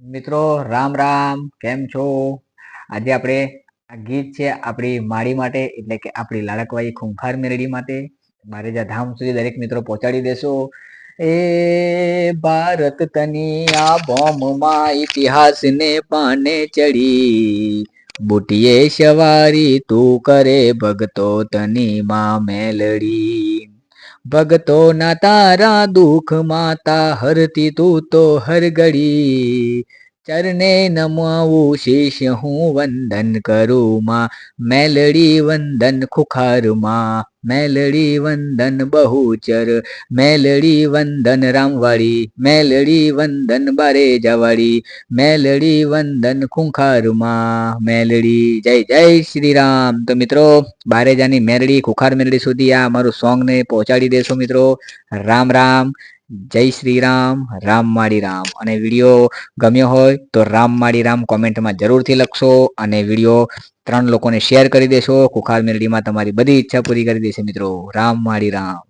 મિત્રો રામ રામ, કેમ છો? આજે આપણે આ ગીત છે આપણી માળી માટે, એટલે કે આપણી લાડકવાઈ ખૂંખાર મેરડી માટે બારેજા ધામ સુધી દરેક મિત્રો પહોંચાડી દેશો. એ ભારત તની આ બોમ્બમાં ઇતિહાસને પાને ચડી, બુટીએ સવારી તું કરે ભગતો તની માં મેલડી. ભગતો ના તારા દુઃખ માતા હરતી તું તો હર ઘડી, ચરણે નમાવું શીશ હું વંદન કરું માં મેલડી વંદન ખુખારમાં, મેલડી વંદન બહુચર, મેલડી વંદન રામવાળી, મેલડી વંદન બારેજાવાળી, મેલડી વંદન ખુખારમાં મેલડી. જય જય શ્રી રામ. તો મિત્રો બારેજાની મેરડી ખુખાર મેરડી સુધી આ અમારું સોંગ ને પહોંચાડી દેશો મિત્રો. રામ રામ, જય શ્રી રામ, રામ માળી રામ. અને વિડીયો ગમ્યો હોય તો રામ માળી રામ કોમેન્ટમાં જરૂરથી લખશો અને વિડીયો 3 લોકોને શેર કરી દેશો. ખુખાર મેરડીમાં તમારી બધી ઈચ્છા પૂરી કરી દેશે મિત્રો. રામ માળી રામ.